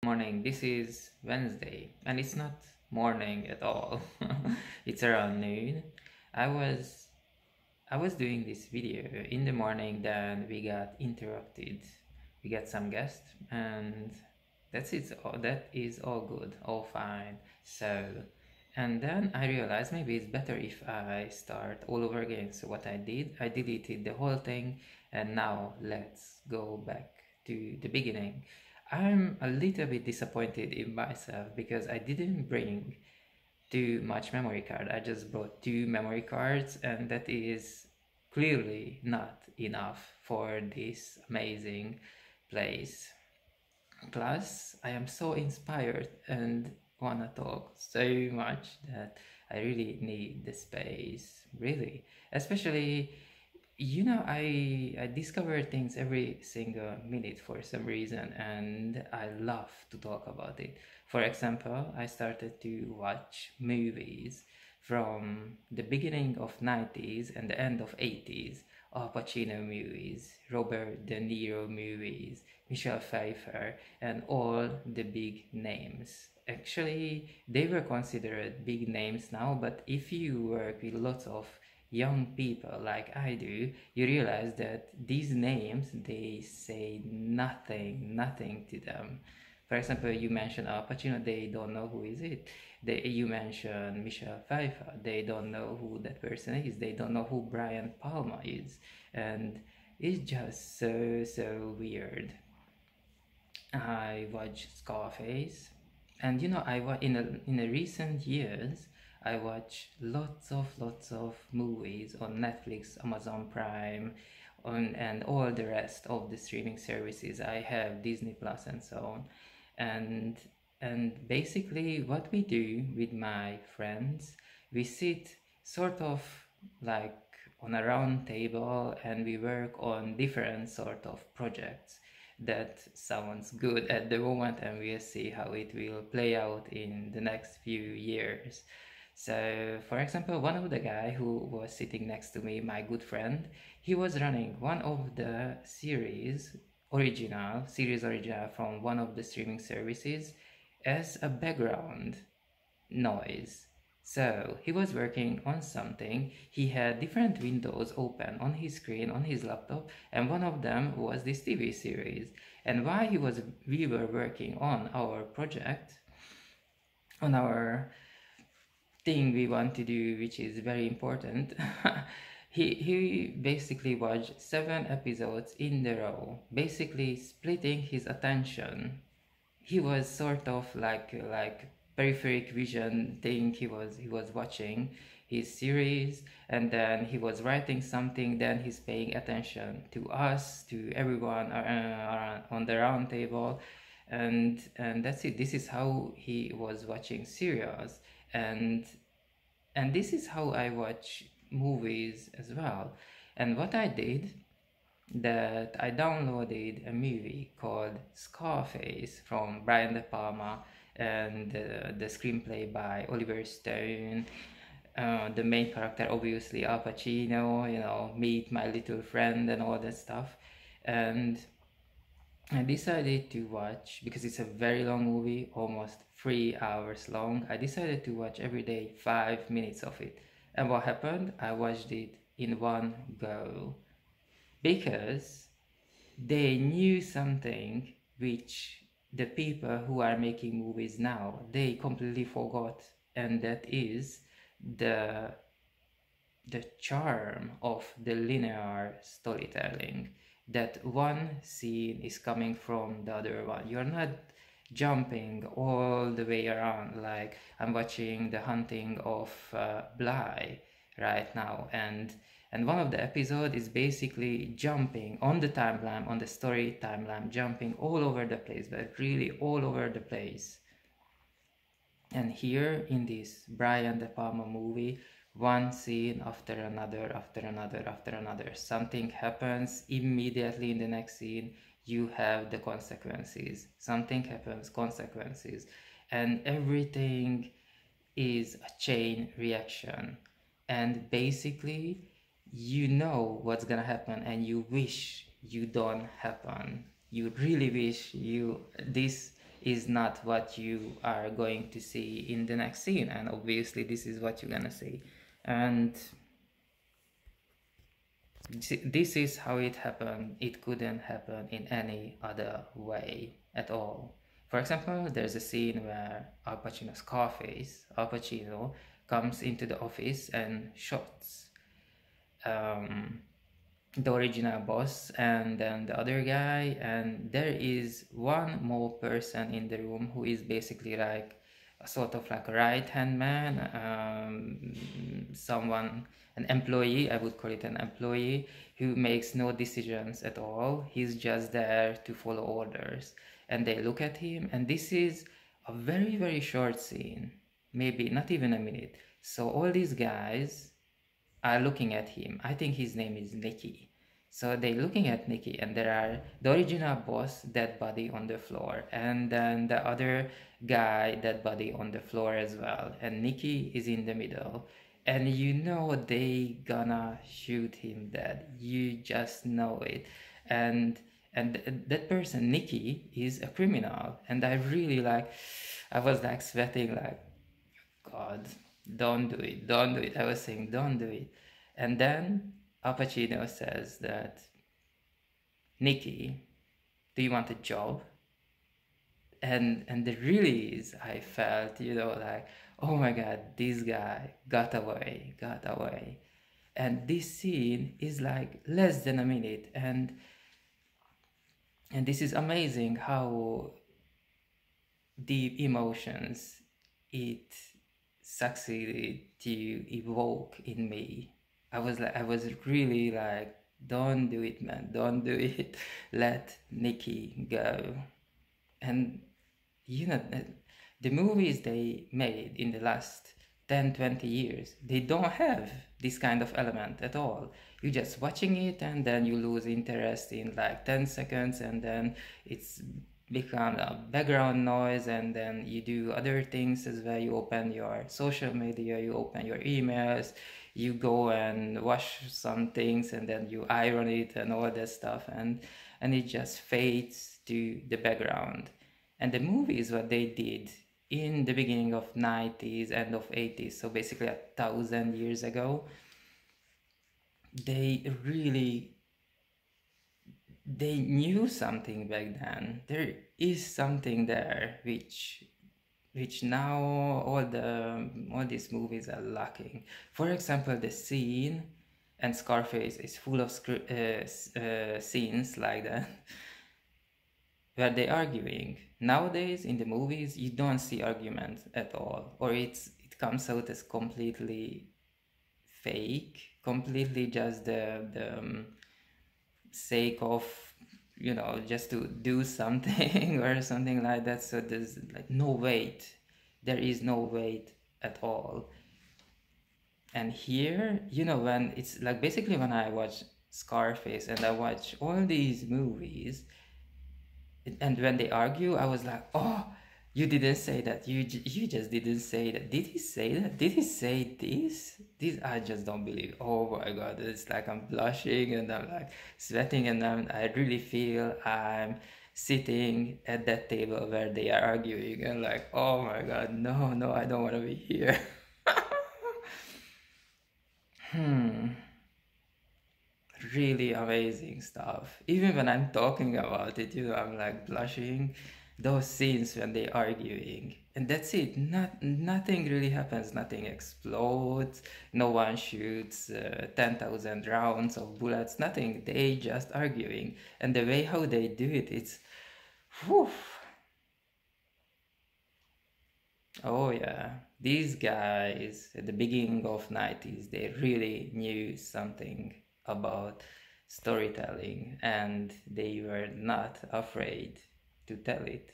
morning. This is Wednesday, and it's not morning at all. It's around noon. I was I was doing this video in the morning, then we got interrupted. We got some guests, and that's it. That is all good, all fine. So, and then I realized maybe it's better if I start all over again. So what I did, I deleted the whole thing, and now let's go back to the beginning. I'm a little bit disappointed in myself because I didn't bring too much memory card. I just brought two memory cards, and that is clearly not enough for this amazing place. Plus, I am so inspired and wanna talk so much that I really need the space, really. Especially, I discover things every single minute for some reason, and I love to talk about it. For example, I started to watch movies from the beginning of 90s and the end of 80s. Al Pacino movies, Robert De Niro movies, Michelle Pfeiffer, and all the big names. Actually, they were considered big names now, but if you work with lots of young people like I do, you realize that these names, they say nothing to them. For example, you mention Al Pacino, they don't know who is it. You mention Michelle Pfeiffer, they don't know who that person is. They don't know who Brian Palma is, and it's just so weird. I watched Scarface, and in a recent years I watch lots of movies on Netflix, Amazon Prime, and all the rest of the streaming services. I have Disney Plus and so on, and basically what we do with my friends, we sit sort of like on a round table and we work on different sort of projects. That sounds good at the moment, and we'll see how it will play out in the next few years. So, for example, one of the guy who was sitting next to me, my good friend, he was running one of the series original from one of the streaming services as a background noise. So he was working on something. He had different windows open on his screen on his laptop, and one of them was this TV series. And while we were working on our project, on our thing we want to do, which is very important, he basically watched 7 episodes in a row, basically splitting his attention. He was sort of like peripheric vision thing. He was watching his series, and then he was writing something, then he's paying attention to us, to everyone on the round table, and that's it. This is how he was watching series, and this is how I watch movies as well. And what I did, that I downloaded a movie called Scarface from Brian De Palma, and the screenplay by Oliver Stone. The main character, obviously, Al Pacino, Meet My Little Friend and all that stuff. And I decided to watch, because it's a very long movie, almost 3 hours long. I decided to watch every day 5 minutes of it. And what happened? I watched it in one go, because they knew something which the people who are making movies now, they completely forgot, and that is the charm of the linear storytelling, that one scene is coming from the other one. You're not jumping all the way around. Like, I'm watching The Hunting of Bly right now, and one of the episode is basically jumping on the timeline, on the story timeline, jumping all over the place, but really all over the place. And here in this Brian De Palma movie, one scene after another, something happens immediately in the next scene. You have the consequences. Something happens, consequences, and everything is a chain reaction. And basically, you know what's gonna happen, and you wish you don't happen. You really wish this is not what you are going to see in the next scene, and obviously this is what you're gonna see. And this is how it happened. It couldn't happen in any other way at all. For example, there's a scene where Al Pacino's Scarface, Al Pacino comes into the office and shoots the original boss and then the other guy, and there is one more person in the room who is basically like a sort of like a right hand man, someone, an employee, I would call it an employee, who makes no decisions at all. He's just there to follow orders, and they look at him, and this is a very short scene, maybe not even a minute. So all these guys are looking at him. I think his name is Nicky. So they're looking at Nicky, and there are the original boss, dead body on the floor, and then the other guy, dead body on the floor as well, and Nicky is in the middle, and you know they gonna shoot him dead. You just know it. And that person, Nicky, is a criminal, and I really like, I was like sweating like, God, don't do it, don't do it. I was saying, don't do it. And then Al Pacino says that, Nicky, do you want a job? And the really is, I felt, you know, like, oh my God, this guy got away. And this scene is like less than a minute, and this is amazing how deep emotions it succeeded to evoke in me. I was really like, don't do it, man, don't do it. Let Nicky go. And you know, the movies they made in the last 10-20 years, they don't have this kind of element at all. You're just watching it, and then you lose interest in like 10 seconds, and then it's become a background noise, and then you do other things as well. You open your social media, you open your emails, you go and wash some things, and then you iron it and all that stuff, and it just fades to the background. And the movies, what they did in the beginning of 90s, end of 80s, so basically 1,000 years ago, they knew something back then. There is something there which now all these movies are lacking. For example, the scene, and Scarface is full of scenes like that, where they're arguing. Nowadays in the movies you don't see arguments at all, or it comes out as completely fake, completely just the sake of, you know, just to do something or something like that. So there's like no weight. There is no weight at all. And here, you know, when it's like basically when I watch Scarface and I watch all these movies, and when they argue, I was like, oh, you didn't say that. You just didn't say that. Did he say that? Did he say this? I just don't believe. Oh my God, it's like I'm blushing and I'm like sweating, and I really feel I'm sitting at that table where they are arguing, and like, oh my God, no, I don't want to be here. Really amazing stuff. Even when I'm talking about it, you know, I'm like blushing. Those scenes when they arguing, and that's it. Nothing really happens. Nothing explodes. No one shoots 10,000 rounds of bullets. Nothing. They just arguing, and the way how they do it, it's, whew. Oh yeah, these guys at the beginning of 90s, they really knew something about storytelling, and they were not afraid to tell it.